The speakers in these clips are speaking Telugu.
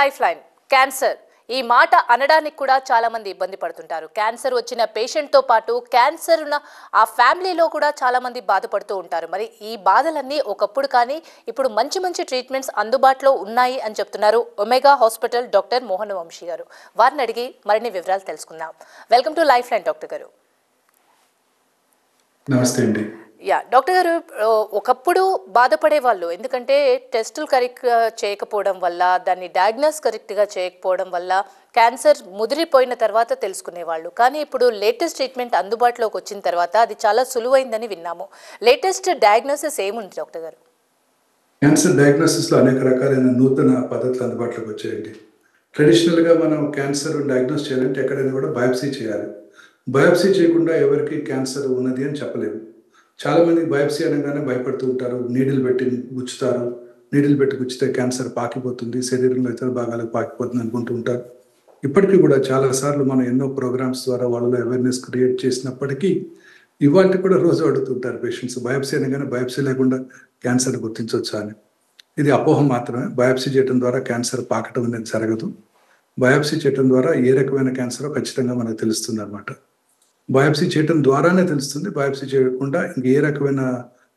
Life line. క్యాన్సర్ ఈ మాట అనడానికి కూడా చాలా మంది ఇబ్బంది పడుతుంటారు. క్యాన్సర్ వచ్చిన పేషెంట్తో పాటు క్యాన్సర్ ఉన్న ఆ ఫ్యామిలీలో కూడా చాలా మంది బాధపడుతూ ఉంటారు. మరి ఈ బాధలన్నీ ఒకప్పుడు కానీ ఇప్పుడు మంచి మంచి ట్రీట్మెంట్స్ అందుబాటులో ఉన్నాయి అని చెప్తున్నారు Omega hospital doctor Mohan Vamsi గారు. వారిని అడిగి మరిన్ని వివరాలు తెలుసుకుందాం. Welcome to lifeline doctor గారు. నమస్తే అండి. డాక్టర్ గారు, ఒకప్పుడు బాధపడే వాళ్ళు, ఎందుకంటే టెస్టులు కరెక్ట్గా చేయకపోవడం వల్ల, దాన్ని డయాగ్నోస్ కరెక్ట్గా చేయకపోవడం వల్ల క్యాన్సర్ ముదిరిపోయిన తర్వాత తెలుసుకునేవాళ్ళు. కానీ ఇప్పుడు లేటెస్ట్ ట్రీట్మెంట్ అందుబాటులోకి వచ్చిన తర్వాత అది చాలా సులువైందని విన్నాము. లేటెస్ట్ డయాగ్నోసిస్ ఏముంది డాక్టర్ గారు? క్యాన్సర్ డయాగ్నోసిస్లో అనేక రకాలైన నూతన పద్ధతులు అందుబాటులోకి వచ్చాయండి. ట్రెడిషనల్గా మనం క్యాన్సర్ డయాగ్నోస్ చేయాలంటే ఎక్కడైనా కూడా బయాప్సీ చేయాలి. బయాప్సీ చేయకుండా ఎవరికి క్యాన్సర్ ఉన్నది అని చెప్పలేము. చాలామంది బయాప్సీ అనగానే భయపడుతూ ఉంటారు. నీడిల్ పెట్టి గుచ్చుతారు. నీడిల్ పెట్టి గుచ్చితే క్యాన్సర్ పాకిపోతుంది, శరీరంలో ఇతర భాగాలకు పాకిపోతుంది అనుకుంటూ ఉంటారు. ఇప్పటికీ కూడా చాలాసార్లు మనం ఎన్నో ప్రోగ్రామ్స్ ద్వారా వాళ్ళలో అవేర్నెస్ క్రియేట్ చేసినప్పటికీ ఇవాళ కూడా రోజు అడుగుతుంటారు పేషెంట్స్, బయాప్సీ అనగానే బయాప్సీ లేకుండా క్యాన్సర్ గుర్తించవచ్చా అని. ఇది అపోహ మాత్రమే. బయాప్సీ చేయడం ద్వారా క్యాన్సర్ పాకటం అనేది జరగదు. బయాప్సీ చేయడం ద్వారా ఏ రకమైన క్యాన్సరో ఖచ్చితంగా మనకు తెలుస్తుంది అనమాట. బయాప్సీ చేయడం ద్వారానే తెలుస్తుంది. బయాప్సీ చేయకుండా ఇంక ఏ రకమైన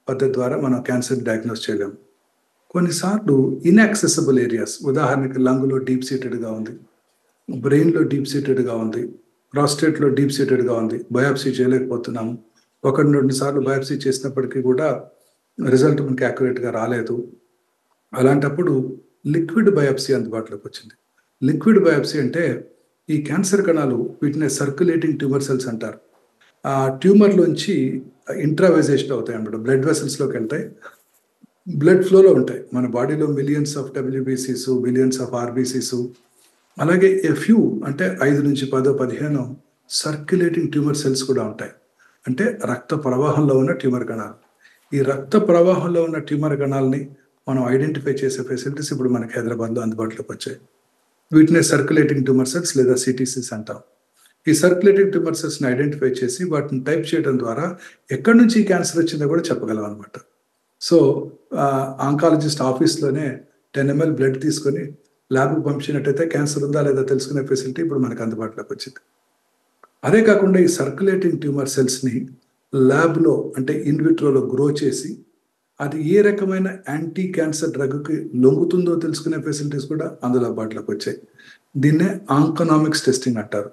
పద్ధతి ద్వారా మనం క్యాన్సర్ డయాగ్నోస్ చేయలేము. కొన్నిసార్లు ఇన్యాక్సెసిబుల్ ఏరియాస్, ఉదాహరణకి లంగ్లో డీప్ సీటెడ్గా ఉంది, బ్రెయిన్లో డీప్ సీటెడ్గా ఉంది, ప్రాస్టేట్లో డీప్ సీటెడ్గా ఉంది, బయాప్సీ చేయలేకపోతున్నాము. 1-2 సార్లు బయాప్సీ చేసినప్పటికీ కూడా రిజల్ట్ మనకి యాక్యురేట్గా రాలేదు. అలాంటప్పుడు లిక్విడ్ బయాప్సీ అందుబాటులోకి వచ్చింది. లిక్విడ్ బయాప్సీ అంటే ఈ క్యాన్సర్ కణాలు, వీటిని సర్క్యులేటింగ్ ట్యూమర్ సెల్స్ అంటారు. ఆ ట్యూమర్లోంచి ఇంట్రావైజేషన్ అవుతాయి అన్నమాట. బ్లడ్ వెసల్స్లోకి వెళ్తాయి, బ్లడ్ ఫ్లోలో ఉంటాయి. మన బాడీలో మిలియన్స్ ఆఫ్ డబ్ల్యూబీసీస్, బిలియన్స్ ఆఫ్ ఆర్బీసీస్, అలాగే ఫ్యూ అంటే 5 నుంచి 10, 15 సర్క్యులేటింగ్ ట్యూమర్ సెల్స్ కూడా ఉంటాయి. అంటే రక్త ప్రవాహంలో ఉన్న ట్యూమర్ కణాలు. ఈ రక్త ప్రవాహంలో ఉన్న ట్యూమర్ కణాలని మనం ఐడెంటిఫై చేసే ఫెసిలిటీస్ ఇప్పుడు మనకి హైదరాబాద్లో అందుబాటులోకి వచ్చాయి. వీటిని సర్క్యులేటింగ్ ట్యూమర్ సెల్స్ లేదా సిటీసీస్ అంటాం. ఈ సర్క్యులేటింగ్ ట్యూమర్ సెల్స్ని ఐడెంటిఫై చేసి వాటిని టైప్ చేయడం ద్వారా ఎక్కడి నుంచి క్యాన్సర్ వచ్చిందో కూడా చెప్పగలం అనమాట. సో ఆంకాలజిస్ట్ ఆఫీస్లోనే 10 ml బ్లడ్ తీసుకొని ల్యాబ్కి పంపించినట్టయితే క్యాన్సర్ ఉందా లేదా తెలుసుకునే ఫెసిలిటీ ఇప్పుడు మనకు అందుబాటులోకి వచ్చింది. అదే కాకుండా ఈ సర్క్యులేటింగ్ ట్యూమర్ సెల్స్ని ల్యాబ్లో అంటే ఇన్విట్రోలో గ్రో చేసి అది ఏ రకమైన యాంటీ క్యాన్సర్ డ్రగ్కి లొంగుతుందో తెలుసుకునే ఫెసిలిటీస్ కూడా అందుబాటులోకి వచ్చాయి. దీన్నే ఆంకనామిక్స్ టెస్టింగ్ అంటారు.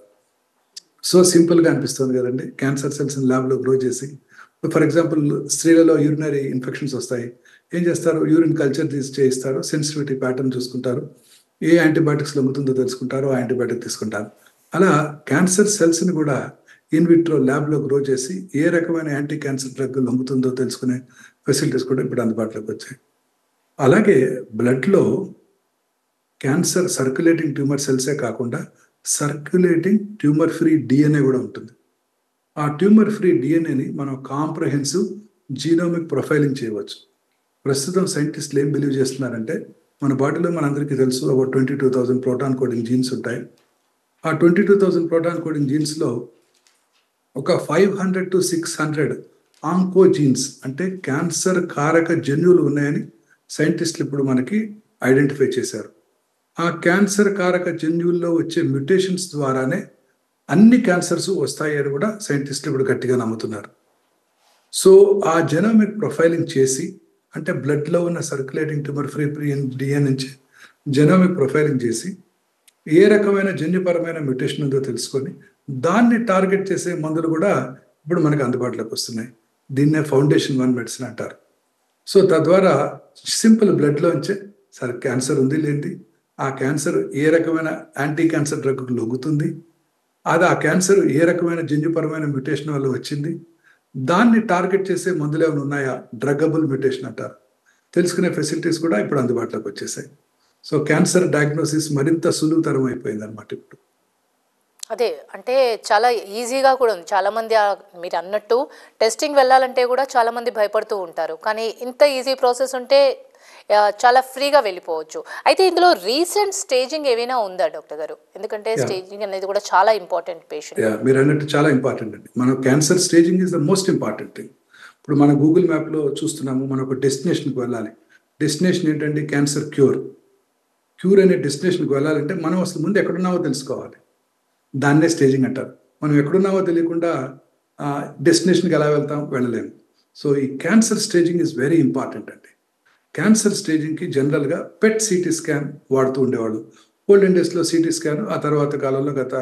సో సింపుల్గా అనిపిస్తుంది కదండి. క్యాన్సర్ సెల్స్ని ల్యాబ్లో గ్రో చేసి, ఫర్ ఎగ్జాంపుల్ స్త్రీలలో యూరినరీ ఇన్ఫెక్షన్స్ వస్తాయి. ఏం చేస్తారు? యూరిన్ కల్చర్ చేయిస్తారు, సెన్సిటివిటీ ప్యాటర్న్ చూసుకుంటారు, ఏ యాంటీబయాటిక్స్ లొంగుతుందో తెలుసుకుంటారు, ఆ యాంటీబయాటిక్ తీసుకుంటారు. అలా క్యాన్సర్ సెల్స్ని కూడా ఇన్విట్రో ల్యాబ్లో గ్రో చేసి ఏ రకమైన యాంటీ క్యాన్సర్ డ్రగ్ లొంగుతుందో తెలుసుకునే ఫెసిలిటీస్ కూడా ఇప్పుడు అందుబాటులోకి వచ్చాయి. అలాగే బ్లడ్లో క్యాన్సర్ సర్క్యులేటింగ్ ట్యూమర్ సెల్సే కాకుండా సర్క్యులేటింగ్ ట్యూమర్ ఫ్రీ డిఎన్ఏ కూడా ఉంటుంది. ఆ ట్యూమర్ ఫ్రీ డిఎన్ఏని మనం కాంప్రహెన్సివ్ జీనోమిక్ ప్రొఫైలింగ్ చేయవచ్చు. ప్రస్తుతం సైంటిస్టులు ఏం బిలీవ్ చేస్తున్నారంటే, మన బాడీలో మనందరికీ తెలుసు about 22,000 ప్రోటాన్ కోడింగ్ జీన్స్ ఉంటాయి. ఆ 22,000 ప్రోటాన్ కోడింగ్ జీన్స్లో ఒక 500 to 600 ఆంకోజీన్స్ అంటే క్యాన్సర్ కారక జన్యువులు ఉన్నాయని సైంటిస్టులు ఇప్పుడు మనకి ఐడెంటిఫై చేశారు. ఆ క్యాన్సర్ కారక జన్యువుల్లో వచ్చే మ్యుటేషన్స్ ద్వారానే అన్ని క్యాన్సర్స్ వస్తాయి అని కూడా సైంటిస్టులు ఇప్పుడు గట్టిగా నమ్ముతున్నారు. సో ఆ జెనోమిక్ ప్రొఫైలింగ్ చేసి, అంటే బ్లడ్లో ఉన్న సర్క్యులేటింగ్ ట్యూమర్ ఫ్రీ డిఎన్ఏ నుంచి జెనోమిక్ ప్రొఫైలింగ్ చేసి ఏ రకమైన జన్యుపరమైన మ్యుటేషన్ ఉందో తెలుసుకొని దాన్ని టార్గెట్ చేసే మందులు కూడా ఇప్పుడు మనకు అందుబాటులోకి వస్తున్నాయి. దీన్నే ఫౌండేషన్ 1 మెడిసిన్ అంటారు. సో తద్వారా సింపుల్ బ్లడ్లోంచే సరే క్యాన్సర్ ఉంది లేనిది, ఆ క్యాన్సర్ ఏ రకమైన యాంటీ క్యాన్సర్ డ్రగ్కు లొంగుతుంది, అది ఆ క్యాన్సర్ ఏ రకమైన జన్యుపరమైన మ్యుటేషన్ వల్ల వచ్చింది, దాన్ని టార్గెట్ చేసే మందులు ఏమైనా ఉన్నాయా, డ్రగబుల్ మ్యుటేషన్ అంటారు, తెలుసుకునే ఫెసిలిటీస్ కూడా ఇప్పుడు అందుబాటులోకి వచ్చేసాయి. సో క్యాన్సర్ డయాగ్నోసిస్ మరింత సులువుతరం అయిపోయింది అనమాట ఇప్పుడు. అదే అంటే చాలా ఈజీగా కూడా ఉంది. చాలామంది మీరు అన్నట్టు టెస్టింగ్ వెళ్ళాలంటే కూడా చాలామంది భయపడుతూ ఉంటారు. కానీ ఇంత ఈజీ ప్రాసెస్ ఉంటే చాలా ఫ్రీగా వెళ్ళిపోవచ్చు. అయితే ఇందులో రీసెంట్ స్టేజింగ్ ఏమైనా ఉందా డాక్టర్ గారు? ఎందుకంటే స్టేజింగ్ అనేది కూడా చాలా ఇంపార్టెంట్ పేషెంట్. మీరు అన్నట్టు చాలా ఇంపార్టెంట్ అండి. మన cancer staging is the most important thing. ఇప్పుడు మన గూగుల్ మ్యాప్లో చూస్తున్నాము, మనం ఒక డెస్టినేషన్కి వెళ్ళాలి. డెస్టినేషన్ ఏంటంటే క్యాన్సర్ క్యూర్. క్యూర్ అనే డెస్టినేషన్కి వెళ్ళాలంటే మనం అసలు ముందు ఎక్కడున్నామో తెలుసుకోవాలి. దాన్నే స్టేజింగ్ అంటారు. మనం ఎక్కడున్నామో తెలియకుండా డెస్టినేషన్కి ఎలా వెళ్తాం, వెళ్ళలేము. సో ఈ cancer staging is very important అండి. క్యాన్సర్ స్టేజింగ్కి జనరల్గా పెట్ సిటీ స్కాన్ వాడుతూ ఉండేవాళ్ళు. ఓల్డెన్ డేస్లో సిటీ స్కాన్, ఆ తర్వాత కాలంలో గత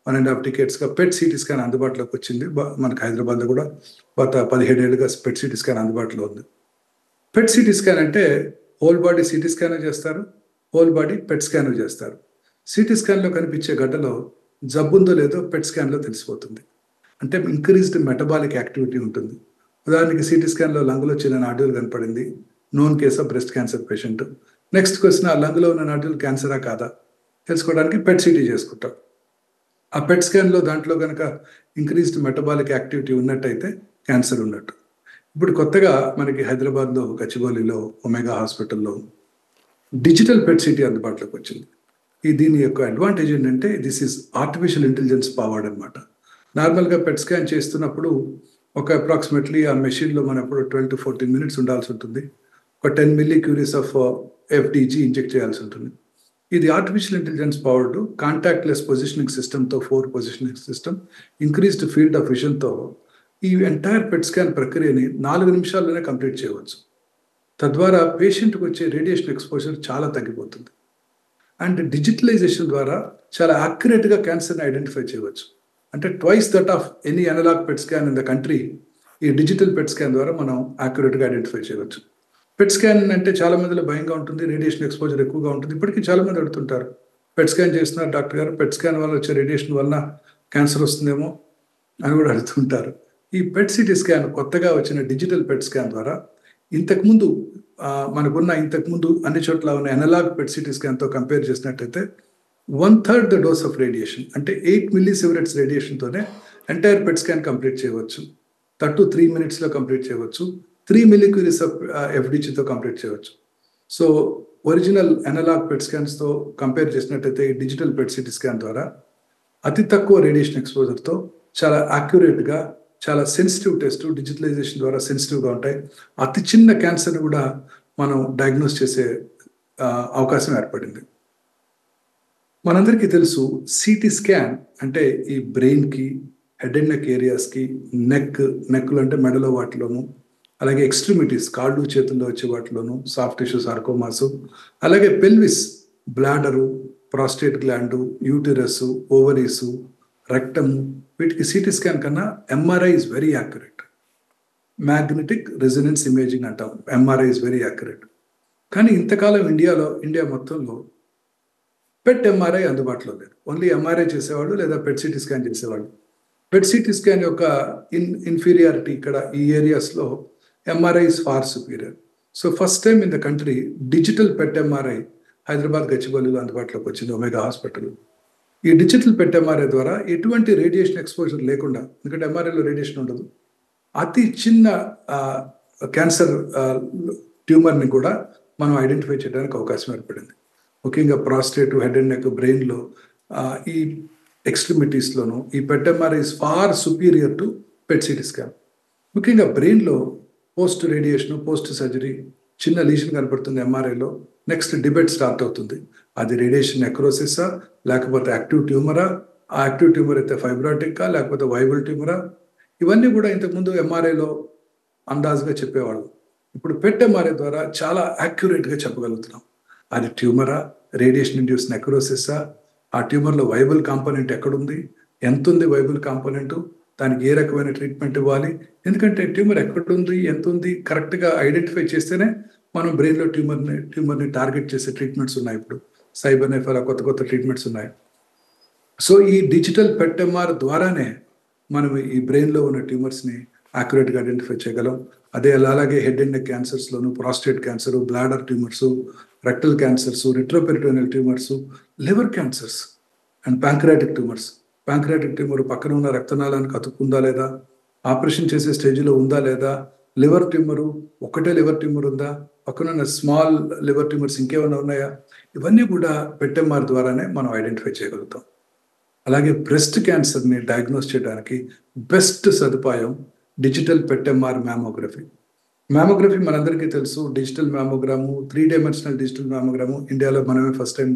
1.5 డికేట్స్గా పెట్ సిటీ స్కాన్ అందుబాటులోకి వచ్చింది. మనకు హైదరాబాద్లో కూడా గత 17 ఏళ్ళుగా పెట్ సిటీ స్కాన్ అందుబాటులో ఉంది. పెట్ సిటీ స్కాన్ అంటే హోల్ బాడీ సిటీ స్కాన్ చేస్తారు, హోల్ బాడీ పెట్ స్కాన్ చేస్తారు. సిటీ స్కాన్లో కనిపించే గడ్డలో జబ్బుందో లేదో పెట్ స్కాన్లో తెలిసిపోతుంది. అంటే ఇంక్రీజ్డ్ మెటబాలిక్ యాక్టివిటీ ఉంటుంది. ఉదాహరణకి సిటీ స్కాన్లో లంగ్లో చిన్న నాడ్యూల్ కనపడింది, known case of breast cancer patient. Next question, ఆ లంగ్లో ఉన్న నాడ్యూల్ క్యాన్సరా కాదా తెలుసుకోవడానికి పెట్ సిటీ చేసుకుంటాం. ఆ పెట్ స్కాన్లో దాంట్లో కనుక ఇంక్రీజ్డ్ మెటబాలిక్ యాక్టివిటీ ఉన్నట్టయితే క్యాన్సర్ ఉన్నట్టు. ఇప్పుడు కొత్తగా మనకి హైదరాబాద్లో గచ్చిబౌలిలో ఒమేగా హాస్పిటల్లో డిజిటల్ పెట్ సిటీ అందుబాటులోకి వచ్చింది. దీని యొక్క అడ్వాంటేజ్ ఏంటంటే this is artificial intelligence powered అనమాట. నార్మల్గా పెట్ స్కాన్ చేస్తున్నప్పుడు ఒక అప్రాక్సిమేట్లీ ఆ మెషిన్లో మనం ఎప్పుడు 12 to 14 minutes ఉండాల్సి ఉంటుంది. ఒక 10 millicurries ఆఫ్ FDG ఇంజెక్ట్ చేయాల్సి ఉంటుంది. ఇది artificial intelligence powered contactless positioning సిస్టమ్తో, 4 positioning system, increased field of విజన్తో ఈ ఎంటైర్ పెట్ స్కాన్ ప్రక్రియని 4 నిమిషాల్లోనే కంప్లీట్ చేయవచ్చు. తద్వారా పేషెంట్కి వచ్చే రేడియేషన్ ఎక్స్పోజర్ చాలా తగ్గిపోతుంది. అండ్ డిజిటలైజేషన్ ద్వారా చాలా యాక్యురేట్గా క్యాన్సర్ని ఐడెంటిఫై చేయవచ్చు. అంటే twice that of any analogue PET scan in the country ఈ డిజిటల్ పెట్ స్కాన్ ద్వారా మనం యాక్యురేట్గా ఐడెంటిఫై చేయవచ్చు. పెట్ స్కాన్ అంటే చాలా మందిలో భయంగా ఉంటుంది, రేడియేషన్ ఎక్స్పోజర్ ఎక్కువగా ఉంటుంది. ఇప్పటికీ చాలా మంది అడుగుతుంటారు, పెట్ స్కాన్ చేస్తున్నారు డాక్టర్ గారు, పెట్ స్కాన్ వల్ల వచ్చే రేడియేషన్ వల్ల క్యాన్సర్ వస్తుందేమో అని కూడా అడుగుతుంటారు. ఈ పెట్ సిటీ స్కాన్ కొత్తగా వచ్చిన డిజిటల్ పెట్ స్కాన్ ద్వారా ఇంతకుముందు ఇంతకుముందు అన్ని చోట్ల ఉన్న అనలాగ్ పెట్ సిటీ స్కాన్తో కంపేర్ చేసినట్టయితే 1/3 ద డోస్ ఆఫ్ రేడియేషన్, అంటే 8 millisieverts రేడియేషన్తోనే ఎంటైర్ పెట్ స్కాన్ కంప్లీట్ చేయవచ్చు. 3 minutesలో కంప్లీట్ చేయవచ్చు. 3 millicuries ఆఫ్ FDGతో కంప్లీట్ చేయవచ్చు. సో ఒరిజినల్ అనలాగ్ పెట్ స్కాన్స్తో కంపేర్ చేసినట్టయితే ఈ డిజిటల్ పెట్ సిటీ స్కాన్ ద్వారా అతి తక్కువ రేడియేషన్ ఎక్స్పోజర్తో చాలా యాక్యురేట్గా, చాలా సెన్సిటివ్ టెస్ట్, డిజిటలైజేషన్ ద్వారా సెన్సిటివ్గా ఉంటాయి. అతి చిన్న క్యాన్సర్ని కూడా మనం డయాగ్నోస్ చేసే అవకాశం ఏర్పడింది. మనందరికీ తెలుసు సిటీ స్కాన్ అంటే ఈ బ్రెయిన్కి, హెడ్ అండ్ నెక్ ఏరియాస్కి, నెక్లు అంటే మెడలో వాటిలోను, అలాగే ఎక్స్ట్రిమిటీస్ కాళ్ళు చేతుల్లో వచ్చే వాటిలోను, సాఫ్ట్ టిష్యూ సార్కోమాసు, అలాగే pelvis, bladder, prostate gland, uterus, ovaries, rectum, వీటికి సిటీ స్కాన్ కన్నా MRI is very accurate. Magnetic resonance imaging అంటాం, MRI ఇస్ వెరీ యాక్యురేట్. కానీ ఇంతకాలం ఇండియా మొత్తంలో పెట్ MRI అందుబాటులో లేదు. ఓన్లీ MRI చేసేవాళ్ళు లేదా పెట్ సిటీ స్కాన్ చేసేవాళ్ళు. పెట్ సిటీ స్కాన్ యొక్క ఇన్ఫీరియారిటీ ఇక్కడ ఈ ఏరియాస్లో MRI is far superior. So first time in the country digital PET MRI Hyderabad గచ్చిబౌలిలో అందుబాటులోకి వచ్చింది, ఒమేగా హాస్పిటల్. ఈ డిజిటల్ పెట్ MRI ద్వారా ఎటువంటి రేడియేషన్ ఎక్స్పోజర్ లేకుండా, ఎందుకంటే MRIలో రేడియేషన్ ఉండదు, అతి చిన్న క్యాన్సర్ ట్యూమర్ని కూడా మనం ఐడెంటిఫై చేయడానికి అవకాశం ఏర్పడింది. ముఖ్యంగా ప్రాస్టేట్, హెడ్ అండ్ నెక్, బ్రెయిన్లో, ఈ ఎక్స్ట్రిమిటీస్లోను ఈ PET MRI is far superior to PET CT scan. ముఖ్యంగా బ్రెయిన్లో పోస్ట్ రేడియేషన్, పోస్ట్ సర్జరీ చిన్న లీషన్ కనపడుతుంది MRIలో. నెక్స్ట్ డిబేట్ స్టార్ట్ అవుతుంది, అది రేడియేషన్ నెక్రోసిసా లేకపోతే యాక్టివ్ ట్యూమరా, ఆ యాక్టివ్ ట్యూమర్ అయితే ఫైబ్రాటికా లేకపోతే వైబుల్ ట్యూమరా, ఇవన్నీ కూడా ఇంతకుముందు MRIలో అందాజుగా చెప్పేవాళ్ళు. ఇప్పుడు పెట్ MRI ద్వారా చాలా యాక్యురేట్గా చెప్పగలుగుతున్నాం, అది ట్యూమరా, రేడియేషన్ ఇండ్యూస్ నెక్రోసిసా, ఆ ట్యూమర్లో వైబుల్ కాంపోనెంట్ ఎక్కడుంది, ఎంత ఉంది వైబుల్ కాంపోనెంట్, దానికి ఏ రకమైన ట్రీట్మెంట్ ఇవ్వాలి. ఎందుకంటే ట్యూమర్ ఎక్కడుంది, ఎంత ఉంది కరెక్ట్గా ఐడెంటిఫై చేస్తేనే మనం బ్రెయిన్లో ట్యూమర్ని టార్గెట్ చేసే ట్రీట్మెంట్స్ ఉన్నాయి. ఇప్పుడు సైబర్నెఫర్, కొత్త ట్రీట్మెంట్స్ ఉన్నాయి. సో ఈ డిజిటల్ పెట్ MR ద్వారానే మనం ఈ బ్రెయిన్లో ఉన్న ట్యూమర్స్ని యాక్యురేట్గా ఐడెంటిఫై చేయగలం. అలాగే హెడ్ అండ్ నెక్ క్యాన్సర్స్లోను, prostate cancer, bladder tumours, rectal cancers, retroperitoneal tumours, liver cancers and pancreatic tumours. Pancreatic tumour పక్కన ఉన్న రక్తనాళానికి అతుక్కుందా లేదా, ఆపరేషన్ చేసే స్టేజ్లో ఉందా లేదా, లివర్ ట్యూమరు ఒకటే లివర్ ట్యూమర్ ఉందా, పక్కన ఉన్న స్మాల్ లివర్ ట్యూమర్స్ ఇంకేమైనా ఉన్నాయా, ఇవన్నీ కూడా పెట్ MR ద్వారానే మనం ఐడెంటిఫై చేయగలుగుతాం. అలాగే బ్రెస్ట్ క్యాన్సర్ని డయాగ్నోస్ చేయడానికి బెస్ట్ సదుపాయం డిజిటల్ పెట్ MR మ్యామోగ్రఫీ. మ్యామోగ్రఫీ మనందరికీ తెలుసు. Digital mammogram, 3 dimensional digital mammogram ఇండియాలో మనమే ఫస్ట్ టైం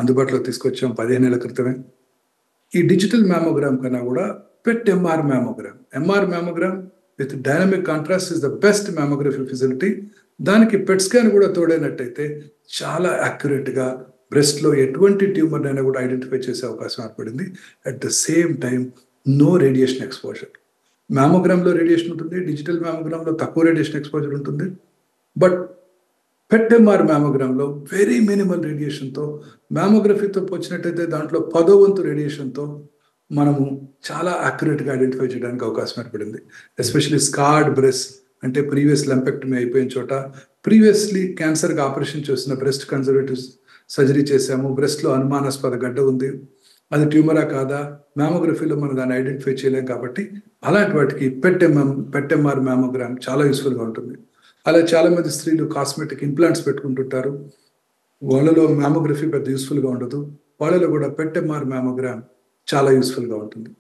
అందుబాటులో తీసుకొచ్చాం 15 ఏళ్ల క్రితమే. ఈ డిజిటల్ మ్యామోగ్రామ్ కన్నా కూడా PET MR mammogram. MR mammogram with dynamic contrast is the best mammography facility. దానికి పెట్ స్కాన్ కూడా తోడైనట్టయితే చాలా యాక్యురేట్గా బ్రెస్ట్లో ఎటువంటి ట్యూమర్ అయినా కూడా ఐడెంటిఫై చేసే అవకాశం ఏర్పడింది. At the same time no radiation exposure. మ్యామోగ్రామ్లో రేడియేషన్ ఉంటుంది, డిజిటల్ మ్యామోగ్రామ్లో తక్కువ రేడియేషన్ ఎక్స్పోజర్ ఉంటుంది. బట్ పెట్ ఎంఆర్ మ్యామోగ్రామ్లో వెరీ మినిమల్ రేడియేషన్తో, మ్యామోగ్రఫీతో పోల్చినట్టయితే దాంట్లో 10వ వంతు రేడియేషన్తో మనము చాలా యాక్యురేట్గా ఐడెంటిఫై చేయడానికి అవకాశం ఏర్పడింది. ఎస్పెషలీ స్కార్డ్ బ్రెస్ట్, అంటే ప్రీవియస్ లెంపెక్టమీ అయిపోయిన చోట, ప్రీవియస్లీ క్యాన్సర్గా ఆపరేషన్ చేసిన బ్రెస్ట్ కన్జర్వేటివ్ సర్జరీ చేశాము, బ్రెస్ట్లో అనుమానాస్పద గడ్డ ఉంది, అది ట్యూమరా కాదా, మ్యామోగ్రఫీలో మనం దాన్ని ఐడెంటిఫై చేయలేం. కాబట్టి అలాంటి వాటికి పెట్ ఎంఆర్ మ్యామోగ్రామ్ చాలా యూస్ఫుల్గా ఉంటుంది. అలా చాలా మంది స్త్రీలు కాస్మెటిక్ ఇంప్లాంట్స్ పెట్టుకుంటుంటారు. వాళ్ళలో మ్యామోగ్రఫీ పెద్ద యూస్ఫుల్గా ఉండదు, వాళ్ళలో కూడా పెట్ ఎంఆర్ మ్యామోగ్రామ్ చాలా యూస్ఫుల్గా ఉంటుంది.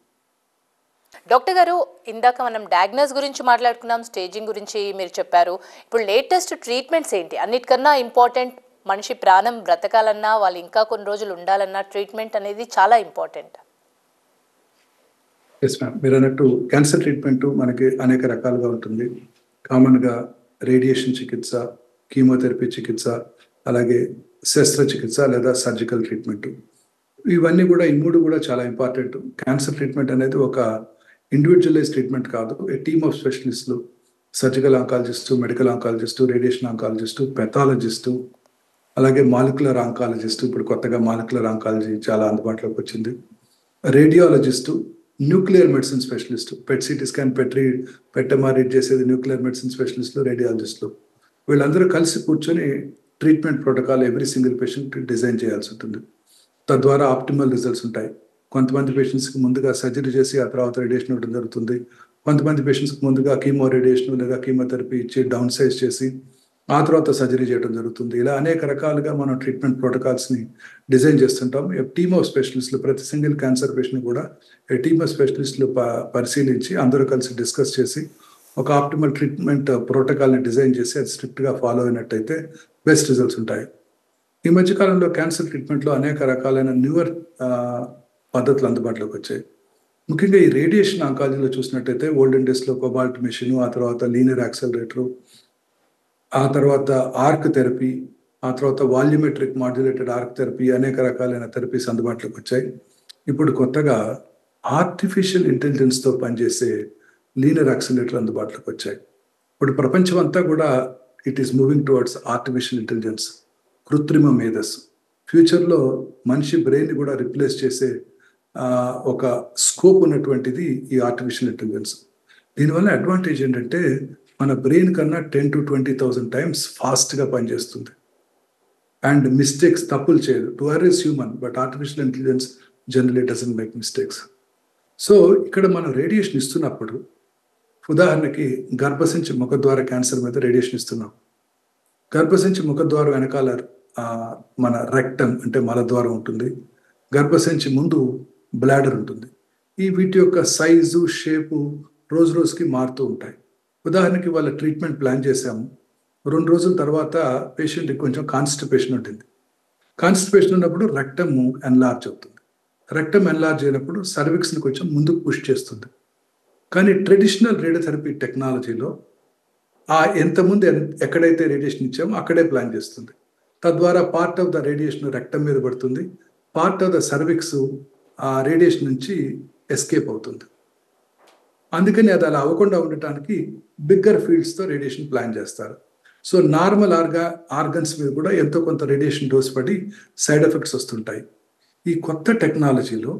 డాక్టర్ గారు, ఇందాక మనం డయాగ్నోస్ గురించి మాట్లాడుకున్నాం, స్టేజింగ్ గురించి మీరు చెప్పారు. ఇప్పుడు లేటెస్ట్ ట్రీట్మెంట్స్ ఏంటి? అన్నిటికన్నా ఇంపార్టెంట్, మనిషి ప్రాణం బ్రతకాలన్నా, వాళ్ళు ఇంకా కొన్ని రోజులు ఉండాలన్నా ట్రీట్మెంట్ అనేది చాలా ఇంపార్టెంట్. ఎస్ మ్యామ్, మీరు అన్నట్టు క్యాన్సర్ ట్రీట్మెంట్ మనకి అనేక రకాలుగా ఉంటుంది. కామన్గా రేడియేషన్ చికిత్స, కీమోథెరపీ చికిత్స, అలాగే శస్త్రచికిత్స లేదా సర్జికల్ ట్రీట్మెంట్. ఇవన్నీ కూడా, ఈ మూడు కూడా చాలా ఇంపార్టెంట్. క్యాన్సర్ ట్రీట్మెంట్ అనేది ఒక ఇండివిజువలైజ్ ట్రీట్మెంట్ కాదు. ఏ టీమ్ ఆఫ్ స్పెషలిస్టులు, surgical oncologist, medical oncologist, radiation oncologist, pathologist, అలాగే మాలిక్యులర్ ఆంకాలజిస్టు, ఇప్పుడు కొత్తగా మాలిక్యులర్ ఆంకాలజీ చాలా అందుబాటులోకి వచ్చింది, radiologist, nuclear medicine specialist, PET CT scan, PET MR read చేసేది న్యూక్లియర్ మెడిసిన్ స్పెషలిస్టులు, రేడియాలజిస్టులు. వీళ్ళందరూ కలిసి కూర్చొని treatment protocol every single patient design చేయాల్సి ఉంటుంది. తద్వారా ఆప్టిమల్ రిజల్ట్స్ ఉంటాయి. కొంతమంది పేషెంట్స్కి ముందుగా సర్జరీ చేసి ఆ తర్వాత రేడియేషన్ ఇవ్వడం జరుగుతుంది. కొంతమంది పేషెంట్స్కి ముందుగా కీమో రేడియేషన్ లేదా కీమోథెరపీ ఇచ్చి డౌన్ సైజ్ చేసి ఆ తర్వాత సర్జరీ చేయడం జరుగుతుంది. ఇలా అనేక రకాలుగా మనం ట్రీట్మెంట్ ప్రోటోకాల్స్ని డిజైన్ చేస్తుంటాం. టీమ్ ఆఫ్ స్పెషలిస్టులు, ప్రతి సింగిల్ క్యాన్సర్ పేషెంట్ కూడా టీమ్ ఆఫ్ స్పెషలిస్టులు పరిశీలించి అందరూ కలిసి డిస్కస్ చేసి ఒక ఆప్టిమల్ ట్రీట్మెంట్ ప్రోటోకాల్ని డిజైన్ చేసి అది స్ట్రిక్ట్గా ఫాలో అయినట్టయితే బెస్ట్ రిజల్ట్స్ ఉంటాయి. ఈ మధ్యకాలంలో క్యాన్సర్ ట్రీట్మెంట్లో అనేక రకాలైన న్యూవర్ పద్ధతులు అందుబాటులోకి వచ్చాయి. ముఖ్యంగా ఈ రేడియేషన్ ఆంకాలజీలో చూసినట్టయితే ఓల్డెన్ డేస్లో కోబాల్ట్ మెషిన్, ఆ తర్వాత లీనియర్ యాక్సలరేటరు, ఆ తర్వాత ఆర్క్ థెరపీ, ఆ తర్వాత వాల్యూమెట్రిక్ మాడ్యులేటెడ్ ఆర్క్ థెరపీ, అనేక రకాలైన థెరపీస్ అందుబాటులోకి వచ్చాయి. ఇప్పుడు కొత్తగా ఆర్టిఫిషియల్ ఇంటెలిజెన్స్తో పనిచేసే లీనియర్ యాక్సలరేటర్ అందుబాటులోకి వచ్చాయి. ఇప్పుడు ప్రపంచం అంతా కూడా it is moving towards artificial intelligence, కృత్రిమ మేధస్సు. ఫ్యూచర్లో మనిషి బ్రెయిన్ కూడా రిప్లేస్ చేసే ఒక స్కోప్ ఉన్నటువంటిది ఈ ఆర్టిఫిషియల్ ఇంటెలిజెన్స్. దీనివల్ల అడ్వాంటేజ్ ఏంటంటే మన బ్రెయిన్ కన్నా 10,000 to 20,000 టైమ్స్ ఫాస్ట్గా పనిచేస్తుంది అండ్ మిస్టేక్స్, తప్పులు చేయదు. To err is human, but artificial intelligence generally doesn't make mistakes. So ఇక్కడ మనం రేడియేషన్ ఇస్తున్నప్పుడు, ఉదాహరణకి గర్భసంచి ముఖద్వార క్యాన్సర్ మీద రేడియేషన్ ఇస్తున్నాం. గర్భసంచి ముఖద్వారం వెనకాల మన రెక్టమ్ అంటే మలద్వారం ఉంటుంది, గర్భసంచి ముందు బ్లాడర్ ఉంటుంది. ఈ వీటి యొక్క సైజు, షేపు రోజు రోజుకి మారుతూ ఉంటాయి. ఉదాహరణకి వాళ్ళ ట్రీట్మెంట్ ప్లాన్ చేశాము, 2 రోజుల తర్వాత పేషెంట్కి కొంచెం కాన్స్టిపేషన్ ఉంటుంది. కాన్స్టిపేషన్ ఉన్నప్పుడు రెక్టమ్ ఎన్లార్జ్ అవుతుంది. రెక్టమ్ ఎన్లార్జ్ అయినప్పుడు సర్విక్స్ని కొంచెం ముందుకు పుష్ చేస్తుంది. కానీ ట్రెడిషనల్ రేడియోథెరపీ టెక్నాలజీలో ఎంతమంది ఎక్కడైతే రేడియేషన్ ఇచ్చామో అక్కడే ప్లాన్ చేస్తుంది. తద్వారా part of the radiation rectum మీద పడుతుంది, పార్ట్ ఆఫ్ ద సర్విక్స్ ఆ రేడియేషన్ నుంచి ఎస్కేప్ అవుతుంది. అందుకని అది అలా అవ్వకుండా ఉండటానికి బిగ్గర్ ఫీల్డ్స్తో రేడియేషన్ ప్లాన్ చేస్తారు. సో నార్మల్ ఆర్గన్స్ మీద కూడా ఎంతో కొంత రేడియేషన్ డోస్ పడి సైడ్ ఎఫెక్ట్స్ వస్తుంటాయి. ఈ కొత్త టెక్నాలజీలో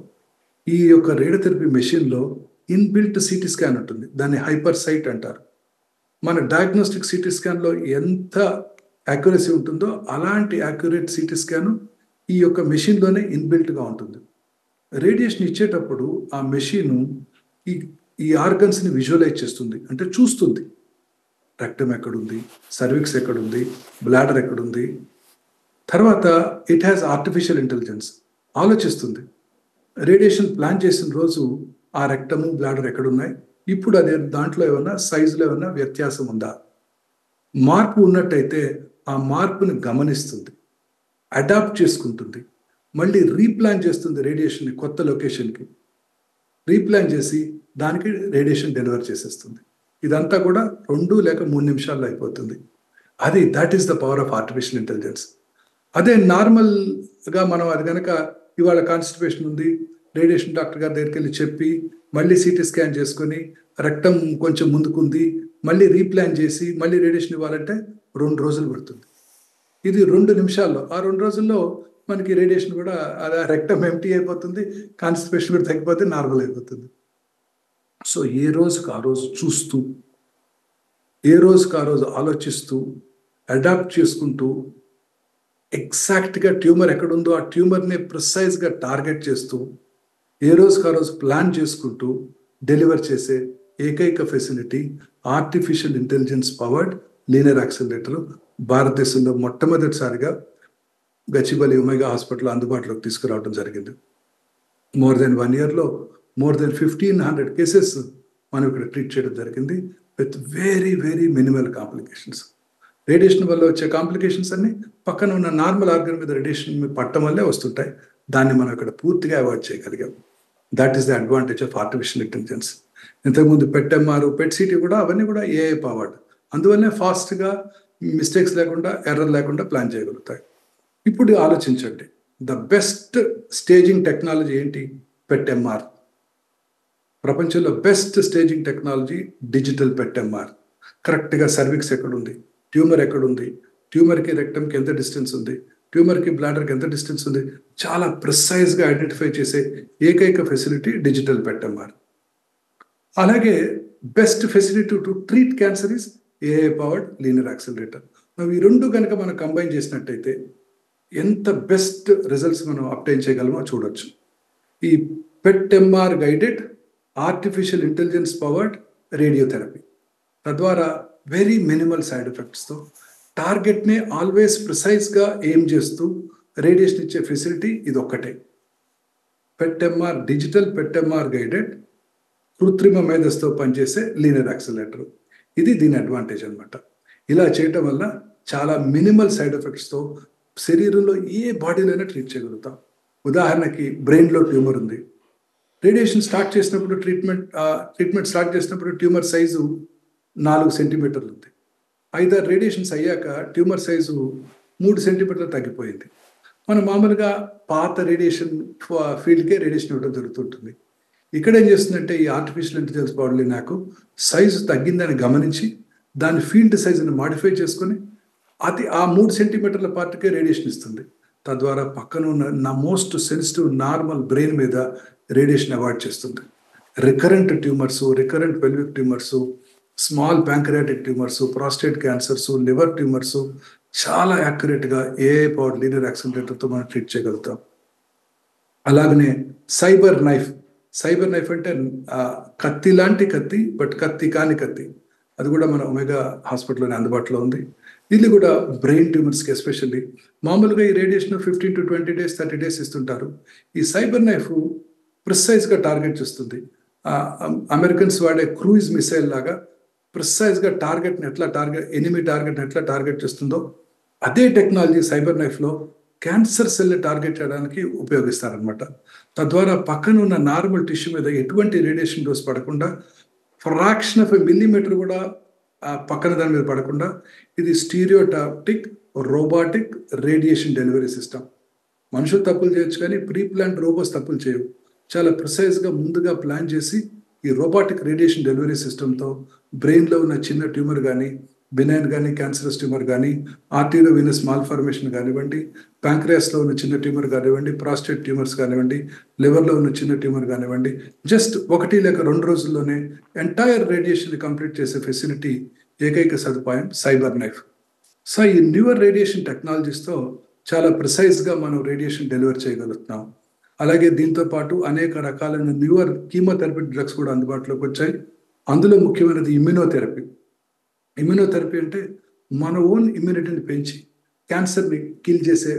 ఈ యొక్క రేడియోథెరపీ మెషిన్లో ఇన్బిల్ట్ సిటీ స్కాన్ ఉంటుంది, దాన్ని హైపర్ సైట్ అంటారు. మన డయాగ్నోస్టిక్ సిటీ స్కాన్లో ఎంత యాక్యురసీ ఉంటుందో అలాంటి యాక్యురేట్ సిటీ స్కాన్ ఈ యొక్క మెషిన్లోనే ఇన్బిల్ట్గా ఉంటుంది. రేడియేషన్ ఇచ్చేటప్పుడు ఆ మెషిన్ ఈ ఆర్గన్స్ని విజువలైజ్ చేస్తుంది, అంటే చూస్తుంది. రెక్టమ్ ఎక్కడుంది, సర్విక్స్ ఎక్కడుంది, బ్లాడర్ ఎక్కడుంది. తర్వాత ఇట్ హ్యాస్ ఆర్టిఫిషియల్ ఇంటెలిజెన్స్, ఆలోచిస్తుంది. రేడియేషన్ ప్లాన్ చేసిన రోజు ఆ రెక్టము, బ్లాడర్ ఎక్కడున్నాయి, ఇప్పుడు అదే దాంట్లో ఏమన్నా సైజులో ఏమన్నా వ్యత్యాసం ఉందా, మార్పు ఉన్నట్టయితే ఆ మార్పుని గమనిస్తుంది, అడాప్ట్ చేసుకుంటుంది, మళ్ళీ రీప్లాన్ చేస్తుంది రేడియేషన్ని కొత్త లొకేషన్కి, రీప్లాన్ చేసి దానికి రేడియేషన్ డెలివర్ చేసేస్తుంది. ఇదంతా కూడా 2 లేక 3 నిమిషాల్లో అయిపోతుంది. That is the power of artificial intelligence. అదే నార్మల్గా మనం అది కనుక ఇవాళ కాన్స్టిపేషన్ ఉంది, రేడియేషన్ డాక్టర్ గారి దగ్గరికి వెళ్ళి చెప్పి మళ్ళీ సిటీ స్కాన్ చేసుకొని రక్తం కొంచెం ముందుకుంది, మళ్ళీ రీప్లాన్ చేసి మళ్ళీ రేడియేషన్ ఇవ్వాలంటే 2 రోజులు పడుతుంది. ఇది 2 నిమిషాల్లో, ఆ 2 రోజుల్లో మనకి రేడియేషన్ కూడా రక్తం ఎంటీ అయిపోతుంది, కాన్స్టిపేషన్ కూడా తగ్గిపోతే నార్మల్ అయిపోతుంది. సో ఏ రోజుకి ఆ రోజు చూస్తూ, ఏ రోజుకి ఆ రోజు ఆలోచిస్తూ, అడాప్ట్ చేసుకుంటూ, ఎగ్జాక్ట్గా ట్యూమర్ ఎక్కడుందో ఆ ట్యూమర్ని ప్రిసైజ్గా టార్గెట్ చేస్తూ, ఏ రోజుకి ఆ రోజు ప్లాన్ చేసుకుంటూ డెలివర్ చేసే ఏకైక facility artificial intelligence powered linear accelerator భారతదేశంలో మొట్టమొదటిసారిగా గచ్చిబౌలి ఒమేగా హాస్పిటల్ అందుబాటులోకి తీసుకురావడం జరిగింది. మోర్ దెన్ 1 yearలో మోర్ దెన్ 1500 కేసెస్ మనం ఇక్కడ ట్రీట్ చేయడం జరిగింది with very very minimal complications. Radiation వల్ల వచ్చే కాంప్లికేషన్స్ అన్ని పక్కన ఉన్న నార్మల్ ఆర్గన్ మీద రేడియేషన్ పట్టడం వల్లే వస్తుంటాయి. దాన్ని మనం ఇక్కడ పూర్తిగా అవాయిడ్ చేయగలిగాం. That is the advantage of artificial intelligence. ఇంతకుముందు పెట్ ఎంఆర్, పెట్ సిటీ కూడా అవన్నీ కూడా ఏఐ పవర్డ్. అందువల్లనే ఫాస్ట్గా మిస్టేక్స్ లేకుండా, ఎర్రర్ లేకుండా ప్లాన్ చేయగలుగుతాయి. ఇప్పుడు ఆలోచించండి, ద బెస్ట్ స్టేజింగ్ టెక్నాలజీ ఏంటి? PET MR. ప్రపంచంలో best staging technology digital PET MR. కరెక్ట్గా సర్విక్స్ ఎక్కడుంది, ట్యూమర్ ఎక్కడుంది, ట్యూమర్కి రెక్టమ్కి ఎంత డిస్టెన్స్ ఉంది, ట్యూమర్కి బ్లాడర్కి ఎంత డిస్టెన్స్ ఉంది, చాలా ప్రిసైజ్గా ఐడెంటిఫై చేసే ఏకైక ఫెసిలిటీ డిజిటల్ పెట్ ఎంఆర్. అలాగే best facility to treat cancer is AI powered linear accelerator. ఈ 2 కనుక మనం కంబైన్ చేసినట్టయితే ఎంత బెస్ట్ రిజల్ట్స్ మనం అప్టైన్ చేయగలమో చూడొచ్చు. ఈ PET MR guided artificial intelligence powered radiotherapy, తద్వారా వెరీ మినిమల్ సైడ్ ఎఫెక్ట్స్తో టార్గెట్ని ఆల్వేస్ ప్రిసైజ్గా ఎయిమ్ చేస్తూ రేడియేషన్ ఇచ్చే ఫెసిలిటీ ఇది ఒక్కటే. PET MR, digital PET MR guided కృత్రిమ మేధస్తో పనిచేసే లీనియర్ యాక్సిలరేటర్. ఇది దీని అడ్వాంటేజ్ అనమాట. ఇలా చేయటం వల్ల చాలా మినిమల్ సైడ్ ఎఫెక్ట్స్తో శరీరంలో ఏ బాడీలోనే ట్రీట్ చేయగలుగుతాం. ఉదాహరణకి బ్రెయిన్లో ట్యూమర్ ఉంది, రేడియేషన్ స్టార్ట్ చేసినప్పుడు ట్రీట్మెంట్ స్టార్ట్ చేసినప్పుడు ట్యూమర్ సైజు 4 సెంటీమీటర్లు ఉంది. 5-6 రేడియేషన్స్ అయ్యాక ట్యూమర్ సైజు 3 సెంటీమీటర్లు తగ్గిపోయింది. మనం మామూలుగా పాత రేడియేషన్ ఫీల్డ్కే రేడియేషన్ ఇవ్వడం జరుగుతుంటుంది. ఇక్కడ ఏం చేస్తుందంటే ఈ ఆర్టిఫిషియల్ ఇంటెలిజెన్స్ బాడీ నాకు సైజు తగ్గిందని గమనించి దాని ఫీల్డ్ సైజుని మాడిఫై చేసుకొని ఆ 3 సెంటీమీటర్ల పార్ట్కే రేడియేషన్ ఇస్తుంది. తద్వారా పక్కన ఉన్న మోస్ట్ సెన్సిటివ్ నార్మల్ బ్రెయిన్ మీద రేడియేషన్ అవాయిడ్ చేస్తుంది. Recurrent tumours, recurrent pelvic tumours, small pancreatic tumours, prostate cancers, liver tumours చాలా యాక్యురేట్గా ఏఐ పవర్డ్ లీనియర్ యాక్సిలరేటర్తో మనం ట్రీట్ చేయగలుగుతాం. అలాగనే సైబర్ నైఫ్ అంటే కత్తి లాంటి కత్తి, బట్ కత్తి కాని కత్తి. అది కూడా మన ఒమేగా హాస్పిటల్లోనే అందుబాటులో ఉంది. ఇది కూడా బ్రెయిన్ ట్యూమర్స్కి ఎస్పెషల్లీ. మామూలుగా ఈ రేడియేషన్ 15 to 20 days 30 days ఇస్తుంటారు. ఈ సైబర్ నైఫ్ ప్రిసైజ్గా టార్గెట్ చేస్తుంది. అమెరికన్స్ వాడే క్రూయిజ్ మిసైల్ లాగా ప్రిసైజ్గా ఎనిమి టార్గెట్ని ఎట్లా టార్గెట్ చేస్తుందో అదే టెక్నాలజీ సైబర్ నైఫ్లో క్యాన్సర్ సెల్ని టార్గెట్ చేయడానికి ఉపయోగిస్తారనమాట. తద్వారా పక్కన ఉన్న నార్మల్ టిష్యూ మీద ఎటువంటి రేడియేషన్ డోస్ పడకుండా, ఫ్రాక్షన్ ఆఫ్ ఎ మిల్లీమీటర్ కూడా పక్కన దాని మీద పడకుండా ఇది స్టీరియోటాప్టిక్ రోబోటిక్ రేడియేషన్ డెలివరీ సిస్టమ్. మనుషులు తప్పులు చేయొచ్చు కానీ ప్రీ ప్లాన్డ్ రోబోట్స్ తప్పులు చేయవు. చాలా ప్రిసైజ్గా ముందుగా ప్లాన్ చేసి ఈ రోబోటిక్ రేడియేషన్ డెలివరీ సిస్టంతో బ్రెయిన్లో ఉన్న చిన్న ట్యూమర్ కానీ, బినైన్ కానీ, క్యాన్సరస్ ట్యూమర్ కానీ, ఆర్టీరియో వీనస్ మాల్ఫార్మేషన్ కానివ్వండి, ప్యాంక్రియాస్లో ఉన్న చిన్న ట్యూమర్ కానివ్వండి, ప్రాస్టేట్ ట్యూమర్స్ కానివ్వండి, లివర్లో ఉన్న చిన్న ట్యూమర్ కానివ్వండి, జస్ట్ 1 లేక 2 రోజుల్లోనే ఎంటైర్ రేడియేషన్ కంప్లీట్ చేసే ఫెసిలిటీ, ఏకైక సదుపాయం సైబర్ నైఫ్. సో ఈ న్యూవర్ రేడియేషన్ టెక్నాలజీస్తో చాలా ప్రిసైజ్గా మనం రేడియేషన్ డెలివర్ చేయగలుగుతున్నాం. అలాగే దీంతో పాటు అనేక రకాలైన న్యూవర్ కీమోథెరపీ డ్రగ్స్ కూడా అందుబాటులోకి వచ్చాయి. అందులో ముఖ్యమైనది ఇమ్యూనోథెరపీ. ఇమ్యూనోథెరపీ అంటే మన ఓన్ ఇమ్యూనిటీని పెంచి క్యాన్సర్ని కిల్ చేసే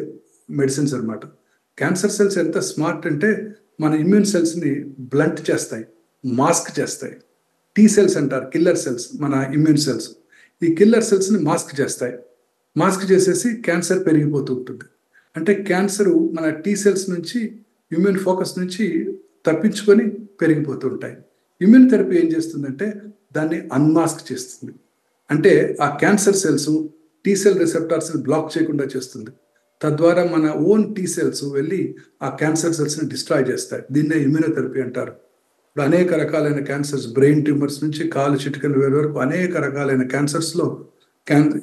మెడిసిన్స్ అనమాట. క్యాన్సర్ సెల్స్ ఎంత స్మార్ట్ అంటే మన ఇమ్యూన్ సెల్స్ని బ్లంట్ చేస్తాయి, మాస్క్ చేస్తాయి. టీ సెల్స్ అంటారు, కిల్లర్ సెల్స్, మన ఇమ్యూన్ సెల్స్. ఈ కిల్లర్ సెల్స్ని మాస్క్ చేస్తాయి. మాస్క్ చేసేసి క్యాన్సర్ పెరిగిపోతూ ఉంటుంది. అంటే క్యాన్సరు మన టీ సెల్స్ నుంచి ఇమ్యూన్ ఫోకస్ నుంచి తప్పించుకొని పెరిగిపోతూ ఉంటాయి. ఇమ్యూన్ థెరపీ ఏం చేస్తుందంటే దాన్ని అన్మాస్క్ చేస్తుంది. అంటే ఆ క్యాన్సర్ సెల్స్ టీ సెల్ రిసెప్టార్స్ని బ్లాక్ చేయకుండా చేస్తుంది. తద్వారా మన ఓన్ టీ సెల్స్ వెళ్ళి ఆ క్యాన్సర్ సెల్స్ని డిస్ట్రాయ్ చేస్తాయి. దీన్నే ఇమ్యూనోథెరపీ అంటారు. ఇప్పుడు అనేక రకాలైన క్యాన్సర్స్, బ్రెయిన్ ట్యూమర్స్ నుంచి కాలు చిటికల వేలు వరకు అనేక రకాలైన క్యాన్సర్స్లో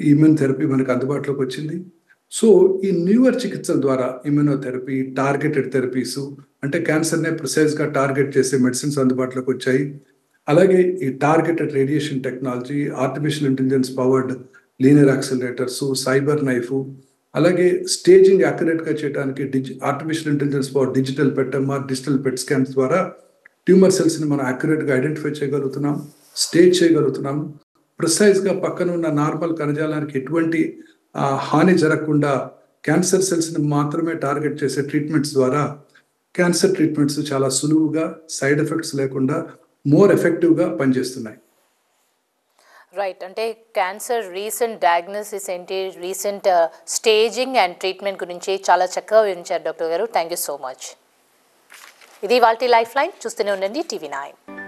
ఇమ్యూన్ థెరపీ మనకు అందుబాటులోకి వచ్చింది. సో ఈ న్యూవర్ చికిత్సల ద్వారా ఇమ్యూనోథెరపీ, టార్గెటెడ్ థెరపీస్ అంటే క్యాన్సర్నే ప్రిసైజ్గా టార్గెట్ చేసే మెడిసిన్స్ అందుబాటులోకి వచ్చాయి. అలాగే ఈ targeted radiation technology, artificial intelligence powered linear accelerators, cyber knife, అలాగే స్టేజింగ్ యాక్యురేట్గా చేయడానికి artificial intelligence power digital PET-MR, digital PET scans ద్వారా ట్యూమర్ సెల్స్ని మనం యాక్యురేట్గా ఐడెంటిఫై చేయగలుగుతున్నాం, స్టేజ్ చేయగలుగుతున్నాం. ప్రిసైజ్గా పక్కన ఉన్న నార్మల్ కణజాలానికి ఎటువంటి హాని జరగకుండా క్యాన్సర్ సెల్స్ని మాత్రమే టార్గెట్ చేసే ట్రీట్మెంట్స్ ద్వారా క్యాన్సర్ ట్రీట్మెంట్స్ చాలా సులువుగా, సైడ్ ఎఫెక్ట్స్ లేకుండా మోర్ ఎఫెక్టివ్గా పనిచేస్తున్నాయి. రైట్. అంటే క్యాన్సర్ రీసెంట్ డయాగ్నోసిస్ ఏంటి, రీసెంట్ స్టేజింగ్ అండ్ ట్రీట్మెంట్ గురించి చాలా చక్కగా వివరించారు డాక్టర్ గారు. Thank you so much. ఇది ఇవాల్టి లైఫ్ లైన్. చూస్తూనే ఉండండి TV9.